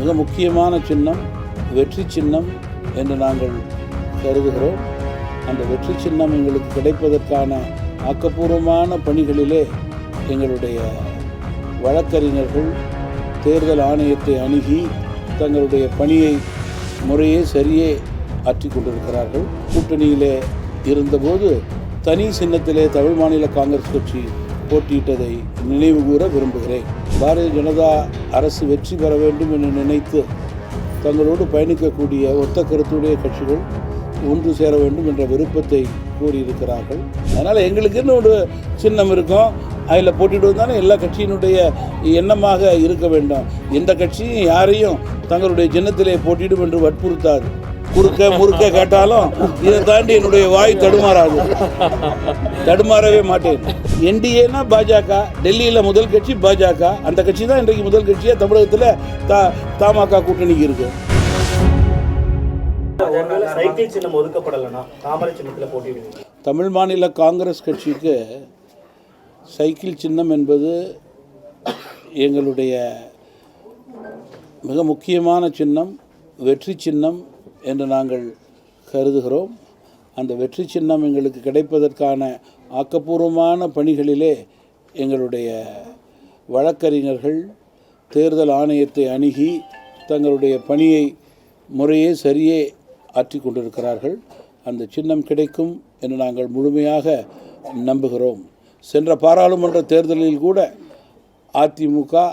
மிக முக்கியமான சின்னம் வெற்றி சின்னம் என்று நாங்கள் கருதுகிறோம். அந்த வெற்றி சின்னம் எங்களுக்கு கிடைப்பதற்கான ஆக்கப்பூர்வமான பணிகளிலே எங்களுடைய வழக்கறிஞர்கள் தேர்தல் ஆணையத்தை அணுகி தங்களுடைய பணியை முறையே சரியே ஆற்றி கொண்டிருக்கிறார்கள். கூட்டணியிலே இருந்தபோது தனி சின்னத்திலே தமிழ் மாநில காங்கிரஸ் கட்சி போட்டியிட்டதை நினைவு கூற விரும்புகிறேன். பாரதிய ஜனதா அரசு வெற்றி பெற வேண்டும் என்று நினைத்து தங்களோடு பயணிக்கக்கூடிய ஒத்த கருத்துடைய கட்சிகள் ஒன்று சேர வேண்டும் என்ற விருப்பத்தை கூறியிருக்கிறார்கள். அதனால் எங்களுக்குன்னு ஒரு சின்னம் இருக்கும், அதில் போட்டியிடுவது தானே எல்லா கட்சியினுடைய எண்ணமாக இருக்க வேண்டும். எந்த கட்சியும் யாரையும் தங்களுடைய சின்னத்திலே போட்டியிடும் என்று வற்புறுத்தாது. குறுக்க முறுக்க கேட்டாலும் இதை தாண்டி என்னுடைய வாய் தடுமாறவே மாட்டேன். என்டிஏனா பாஜக, டெல்லியில் முதல் கட்சி பாஜக, அந்த கட்சி தான் இன்றைக்கு முதல் கட்சியாக தமிழகத்தில் தமாக கூட்டணிக்கு இருக்கு. சைக்கிள் சின்னம் ஒதுக்கப்படலைன்னா தாமரை சின்னத்தில் போட்டியிடுவீங்க? தமிழ் மாநில காங்கிரஸ் கட்சிக்கு சைக்கிள் சின்னம் என்பது எங்களுடைய மிக முக்கியமான சின்னம், வெற்றி சின்னம் என்று நாங்கள் கருதுகிறோம். அந்த வெற்றி சின்னம் எங்களுக்கு கிடைப்பதற்கான ஆக்கப்பூர்வமான பணிகளிலே எங்களுடைய வழக்கறிஞர்கள் தேர்தல் ஆணையத்தை அணுகி தங்களுடைய பணியை முறையே சரியே ஆற்றி கொண்டிருக்கிறார்கள். அந்த சின்னம் கிடைக்கும் என்று நாங்கள் முழுமையாக நம்புகிறோம். சென்ற பாராளுமன்ற தேர்தலில் கூட அதிமுக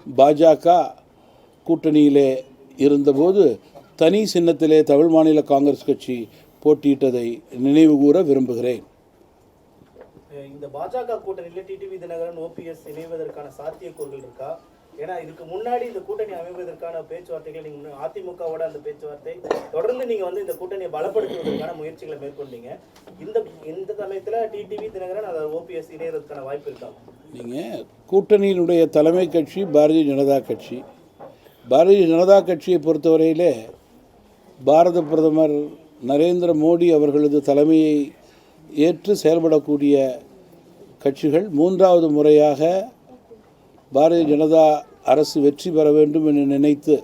பாஜக கூட்டணியிலே இருந்தபோது தனி சின்னத்திலே தமிழ் மாநில காங்கிரஸ் கட்சி போட்டியிட்டதை நினைவு கூற விரும்புகிறேன். இந்த பாஜக கூட்டணியில் டிடிவி தினகரன் ஓபிஎஸ் இணைவதற்கான சாத்தியக்கூறுகள் இருக்கா? ஏன்னா இதுக்கு முன்னாடி இந்த கூட்டணி அமைவதற்கான பேச்சுவார்த்தைகள் நீங்கள் அதிமுகவோட அந்த பேச்சுவார்த்தை தொடர்ந்து நீங்கள் இந்த கூட்டணியை பலப்படுத்துவதற்கான முயற்சிகளை மேற்கொண்டீங்க. இந்த சமயத்தில் டிடிவி தினகரன் அதாவது ஓபிஎஸ் இணைவதற்கான வாய்ப்பு இருக்கா? நீங்கள் கூட்டணியினுடைய தலைமை கட்சி பாரதிய ஜனதா கட்சி. பாரதிய ஜனதா கட்சியை பொறுத்தவரையிலே பாரத பிரதமர் நரேந்திர மோடி அவர்களது தலைமையை ஏற்று செயல்படக்கூடிய கட்சிகள் மூன்றாவது முறையாக பாரதிய ஜனதா அரசு வெற்றி பெற வேண்டும் என்று நினைத்து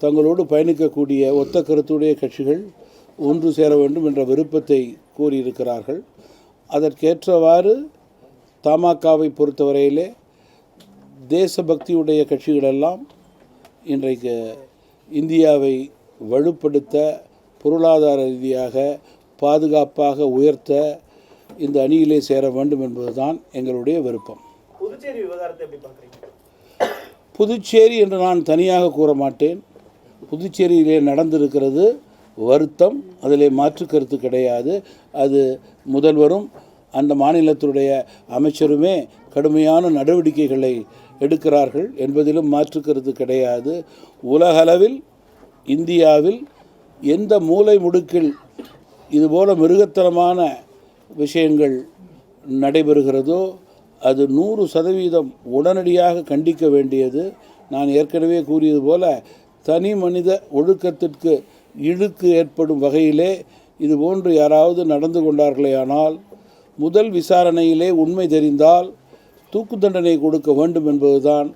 தங்களோடு பயணிக்கக்கூடிய ஒத்த கருத்துடைய கட்சிகள் ஒன்று சேர வேண்டும் என்ற விருப்பத்தை கூறியிருக்கிறார்கள். அதற்கேற்றவாறு தமாகவை பொறுத்தவரையிலே தேசபக்தியுடைய கட்சிகளெல்லாம் இன்றைக்கு இந்தியாவை வலுப்படுத்த பொருளாதார ரீதியாக பாதுகாப்பாக உயர்த்த இந்த அணியிலே சேர வேண்டும் என்பதுதான் எங்களுடைய விருப்பம். புதுச்சேரி விவகாரத்தை எப்படி பார்க்குறீங்க? புதுச்சேரி என்று நான் தனியாக கூற மாட்டேன். புதுச்சேரியிலே நடந்திருக்கிறது வருத்தம், அதிலே மாற்று கருத்து கிடையாது. அது முதல்வரும் அந்த மாநிலத்துடைய அமைச்சருமே கடுமையான நடவடிக்கைகளை எடுக்கிறார்கள் என்பதிலும் மாற்று கருத்து கிடையாது. உலகளவில் இந்தியாவில் எந்த மூலை முடுக்கில் இதுபோல மிருகத்தனமான விஷயங்கள் நடைபெறுகிறதோ அது 100% உடனடியாக கண்டிக்க வேண்டியது. நான் ஏற்கனவே கூறியது போல தனி மனித ஒழுக்கத்திற்கு இழுக்கு ஏற்படும் வகையிலே இதுபோன்று யாராவது நடந்து கொண்டார்களேயானால் முதல் விசாரணையிலே உண்மை தெரிந்தால் தூக்கு தண்டனை கொடுக்க வேண்டும் என்பதுதான்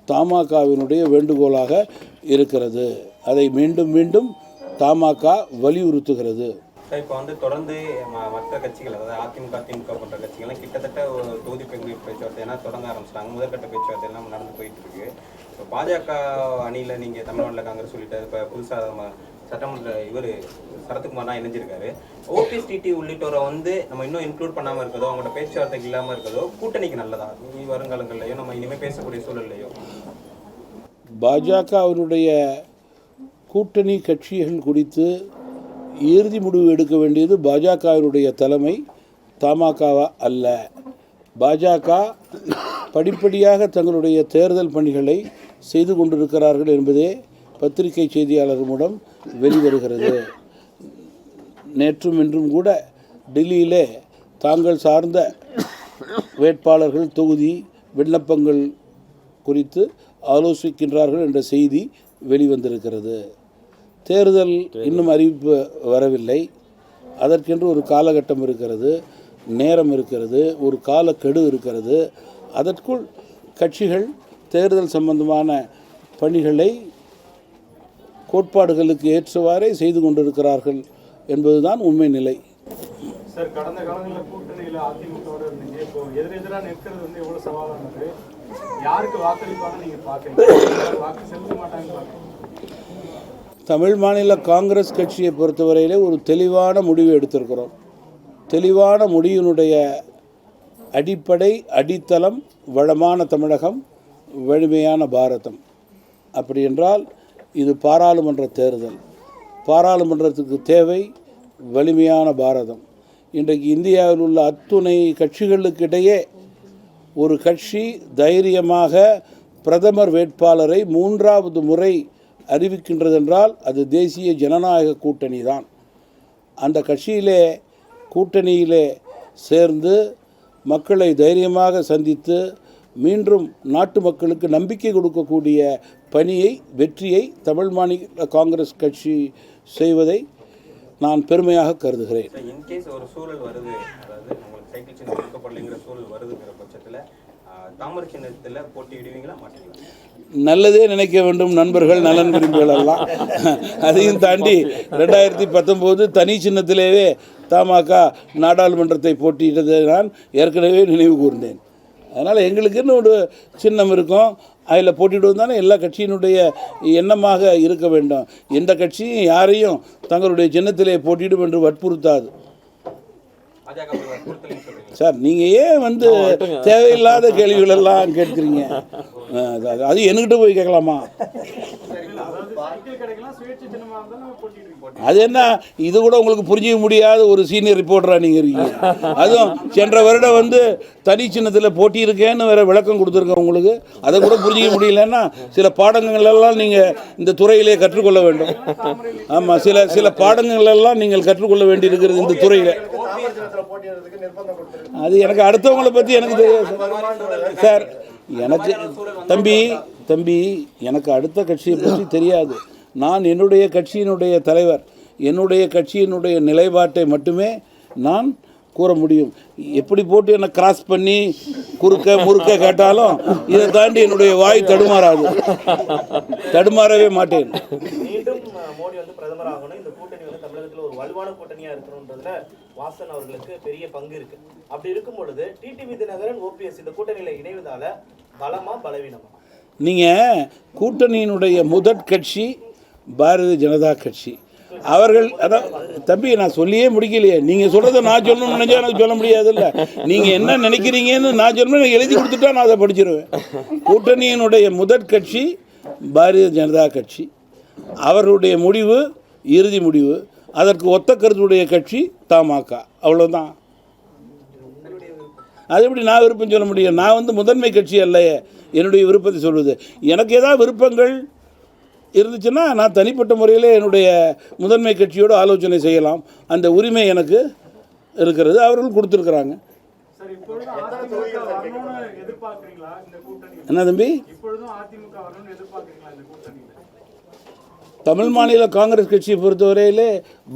தமாகவினுடைய வேண்டுகோளாக இருக்கிறது. அதை மீண்டும் மீண்டும் தமாக வலியுறுத்துகிறது. இப்போ தொடர்ந்து மற்ற கட்சிகள் அதாவது அதிமுக திமுக போன்ற கட்சிகள்லாம் கிட்டத்தட்ட ஒரு தொகுதி பங்கீடு பேச்சுவார்த்தை எல்லாம் தொடங்க ஆரம்பிச்சிட்டாங்க. முதற்கட்ட பேச்சுவார்த்தை எல்லாம் நடந்து போயிட்டு இருக்கு. இப்போ பாஜக அணியில் நீங்கள் தமிழ் மாநில காங்கிரஸ் சொல்லிட்டு இப்போ புதுசாக சட்டமன்ற சரத்குமார் இணைஞ்சிருக்காரு. ஓபிஎஸ் டிடி உள்ளிட்டோரை நம்ம இன்னும் இன்க்ளூட் பண்ணாமல் இருக்கிறதோ அவங்களோட பேச்சுவார்த்தைக்கு இல்லாமல் இருக்கிறதோ கூட்டணிக்கு நல்லதா? வருங்காலங்கள்லையோ நம்ம இனிமேல் பேசக்கூடிய சூழல்லையோ பாஜக அவருடைய கூட்டணி கட்சிகள் குறித்து இறுதி முடிவு எடுக்க வேண்டியது பாஜகவினுடைய தலைமை, தமாகவா அல்ல. பாஜக படிப்படியாக தங்களுடைய தேர்தல் பணிகளை செய்து கொண்டிருக்கிறார்கள் என்பதே பத்திரிகை செய்தியாளர் மூலம் வெளிவருகிறது. நேற்றும் இன்றும் கூட டெல்லியிலே தாங்கள் சார்ந்த வேட்பாளர்கள் தொகுதி விண்ணப்பங்கள் குறித்து ஆலோசிக்கின்றார்கள் என்ற செய்தி வெளிவந்திருக்கிறது. தேர்தல் இன்னும் அறிவிப்பு வரவில்லை. அதற்கென்று ஒரு காலகட்டம் இருக்கிறது, நேரம் இருக்கிறது, ஒரு காலக்கெடு இருக்கிறது. அதற்குள் கட்சிகள் தேர்தல் சம்பந்தமான பணிகளை கோட்பாடுகளுக்கு ஏற்றவாறே செய்து கொண்டிருக்கிறார்கள் என்பதுதான் உண்மை நிலை. சார், கடந்த காலங்களில் கூட்டணியில் அதிமுகவோட இருந்தீங்க. இப்போ எதிரெதிராக நிற்கிறது வந்து எவ்வளவு சவாலானது? யாருக்கு வாக்களிப்பாங்க நீங்க பாக்குறீங்க? வாக்கு செலுத்த மாட்டாங்கன்னு பாக்குறீங்க? தமிழ் மாநில காங்கிரஸ் கட்சியை பொறுத்தவரையிலே ஒரு தெளிவான முடிவு எடுத்திருக்கிறோம். தெளிவான முடிவினுடைய அடிப்படை அடித்தளம் வளமான தமிழகம், வலிமையான பாரதம். அப்படி என்றால் இது பாராளுமன்ற தேர்தல். பாராளுமன்றத்துக்கு தேவை வலிமையான பாரதம். இன்றைக்கு இந்தியாவில் உள்ள அத்துணை கட்சிகளுக்கிடையே ஒரு கட்சி தைரியமாக பிரதமர் வேட்பாளரை 3வது முறை அறிவிக்கின்றதென்றால் அது தேசிய ஜனநாயக கூட்டணி தான். அந்த கூட்டணியிலே சேர்ந்து மக்களை தைரியமாக சந்தித்து மீண்டும் நாட்டு மக்களுக்கு நம்பிக்கை கொடுக்கக்கூடிய வெற்றியை தமிழ் மாநில காங்கிரஸ் கட்சி செய்வதை நான் பெருமையாக கருதுகிறேன். இன்கேஸ் ஒரு சூழல் வருது, அதாவது உங்களுக்கு சைக்கிள் சின்னம் கொடுக்கப்படலைங்கிற சூழல் வருதுங்கிற பட்சத்தில் தாமரை சின்னத்தில் போட்டியிடுவீங்களா மாட்டீங்களா? நல்லதே நினைக்க வேண்டும் நண்பர்கள், நலன் விரும்பிகள் எல்லாம். அதையும் தாண்டி 2019 தனி சின்னத்திலேயே தமாக நாடாளுமன்றத்தை போட்டியிட்டதை நான் ஏற்கனவே நினைவு கூர்ந்தேன். அதனால் எங்களுக்குன்னு ஒரு சின்னம் இருக்கும், அதில் போட்டியிடுவது தானே எல்லா கட்சியினுடைய எண்ணமாக இருக்க வேண்டும். எந்த கட்சியும் யாரையும் தங்களுடைய சின்னத்திலே போட்டியிடும் என்று வற்புறுத்தாது. சார், நீங்கள் ஏன் தேவையில்லாத கேள்விகளெல்லாம் கேட்குறீங்க? அது என்கிட்ட போய் கேட்கலாமா? அது என்ன, இது கூட உங்களுக்கு புரிஞ்சிக்க முடியாத ஒரு சீனியர் ரிப்போர்ட்டராக நீங்கள் இருக்கீங்க. அதுவும் சென்ற வருடம் தனி சின்னத்தில் போட்டியிருக்கேன்னு வேறு விளக்கம் கொடுத்துருக்கேன் உங்களுக்கு. அதை கூட புரிஞ்சிக்க முடியலன்னா சில பாடங்களெல்லாம் நீங்கள் இந்த துறையிலே கற்றுக்கொள்ள வேண்டும். ஆமாம், சில பாடங்களெல்லாம் நீங்கள் கற்றுக்கொள்ள வேண்டியிருக்கிறது இந்த துறையில். அது எனக்கு அடுத்தவங்களை பற்றி எனக்கு தெரியாது சார். எனக்கு தம்பி எனக்கு அடுத்த கட்சியை பற்றி தெரியாது. நான் என்னுடைய கட்சியினுடைய தலைவர், என்னுடைய கட்சியினுடைய நிலைப்பாட்டை மட்டுமே நான் கூற முடியும். எப்படி போட்டு என்னை கிராஸ் பண்ணி முறுக்க கேட்டாலும் இதை தாண்டி என்னுடைய வாய் தடுமாறவே மாட்டேன். மீண்டும் மோடி பிரதமர் ஆகணும், இந்த கூட்டணி தமிழகத்தில் ஒரு வலுவான கூட்டணியா இருக்கணும்ன்றதுல வாசன் அவர்களுக்கு பெரிய பங்கு இருக்கு. அப்படி இருக்கும் பொழுது டிடிவி தினகரன், OPS இந்த கூட்டணியில இணைவதால பலமா பலவீனமா? நீங்கள் கூட்டணியினுடைய முதற் கட்சி பாரதிய ஜனதா கட்சி. அவர்கள் அதான் தம்பி, நான் சொல்லியே முடிக்கலையே. நீங்கள் சொல்கிறத நான் சொல்லணும்னு நினச்சா எனக்கு சொல்ல முடியாதுல்ல. நீங்கள் என்ன நினைக்கிறீங்கன்னு நான் சொல்லணும், எனக்கு எழுதி கொடுத்துட்டா நான் அதை படிச்சிருவேன். கூட்டணியினுடைய முதற் கட்சி பாரதிய ஜனதா கட்சி. அவர்களுடைய முடிவு இறுதி முடிவு. அதற்கு ஒத்த கருத்துடைய கட்சி தமாக. அவ்வளோதான். அது எப்படி நான் விருப்பம் சொல்ல முடியும்? நான் முதன்மை கட்சி அல்லையே என்னுடைய விருப்பத்தை சொல்வது. எனக்கு ஏதாவது விருப்பங்கள் இருந்துச்சுன்னா நான் தனிப்பட்ட முறையில் என்னுடைய முதன்மை கட்சியோடு ஆலோசனை செய்யலாம். அந்த உரிமை எனக்கு இருக்கிறது, அவர்கள் கொடுத்துருக்குறாங்க. என்ன தம்பி? தமிழ் மாநில காங்கிரஸ் கட்சியை பொறுத்தவரையிலே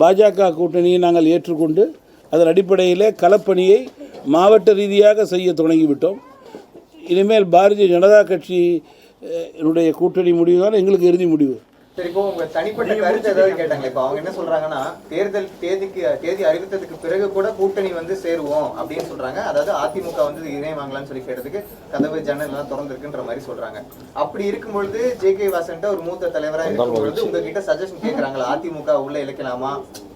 பாஜக கூட்டணியை நாங்கள் ஏற்றுக்கொண்டு அதன் அடிப்படையிலே களப்பணியை மாவட்ட ரீதியாக செய்ய தொடங்கிவிட்டோம். இனிமேல் பாரதிய ஜனதா கட்சி என்னுடைய கூட்டணி முடிவு தான் எங்களுக்கு இறுதி முடிவு. சரி, இப்போ உங்க தனிப்பட்ட கருத்து ஏதாவது கேட்டாங்க. இப்போ அவங்க என்ன சொல்றாங்கன்னா, தேர்தல் தேதி அறிவித்ததுக்கு பிறகு கூட கூட்டணி சேருவோம் அப்படின்னு சொல்றாங்க. அதாவது அதிமுக இணைவாங்களான்னு சொல்லி கேட்டதுக்கு கதவு ஜன்னல் எல்லாம் திறந்திருக்குன்ற மாதிரி சொல்றாங்க. அப்படி இருக்கும்பொழுது JK வாசன்ட்ட ஒரு மூத்த தலைவராக இருக்கும்பொழுது உங்ககிட்ட சஜஷன் கேட்கறாங்களா? அதிமுக உள்ள இழைக்கலாமா,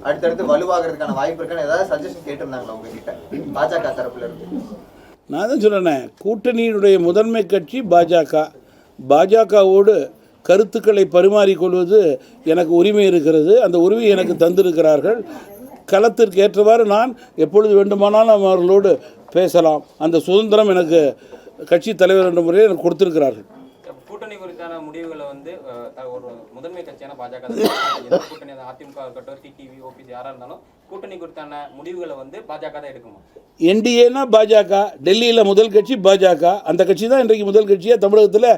அடுத்தடுத்து வலுவாகிறதுக்கான வாய்ப்பு இருக்கான்னு ஏதாவது சஜஷன் கேட்டிருந்தாங்களா உங்ககிட்ட பாஜக தரப்புல இருந்து? நான் தான் சொல்றேன், கூட்டணியினுடைய முதன்மை கட்சி பாஜகவோடு கருத்துக்களை பரிமாறிக்கொள்வது எனக்கு உரிமை இருக்கிறது. அந்த உரிமை எனக்கு தந்திருக்கிறார்கள். களத்திற்கு ஏற்றவாறு நான் எப்பொழுது வேண்டுமானாலும் அவர்களோடு பேசலாம். அந்த சுதந்திரம் எனக்கு கட்சி தலைவர் என்ற முறையில் எனக்கு கொடுத்திருக்கிறார்கள். கூட்டணி குறித்தான முடிவுகளை ஒரு முதன்மை கட்சியான பாஜக கூட்டணி அதிமுக இருக்கட்டும், டிடிவி, OPS யாராக இருந்தாலும் கூட்டணி குறித்தான முடிவுகளை பாஜக தான் எடுக்குமா? NDAனா பாஜக, டெல்லியில் முதல் கட்சி பாஜக. அந்த கட்சி தான் இன்றைக்கு முதல் கட்சியாக தமிழகத்தில்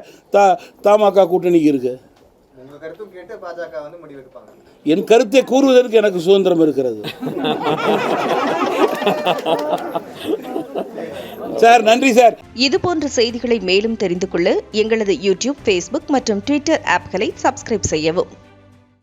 தமாக கூட்டணிக்கு இருக்குது. உங்கள் கருத்தும் கேட்டு பாஜக முடிவெடுப்பாங்க. என் கருத்தை கூறுவதற்கு எனக்கு சுதந்திரம் இருக்கிறது. சார், நன்றி சார். இது போன்ற செய்திகளை மேலும் தெரிந்து கொள்ள எங்களது YouTube, Facebook மற்றும் Twitter ஆப்களை சப்ஸ்கிரைப் செய்யவும்.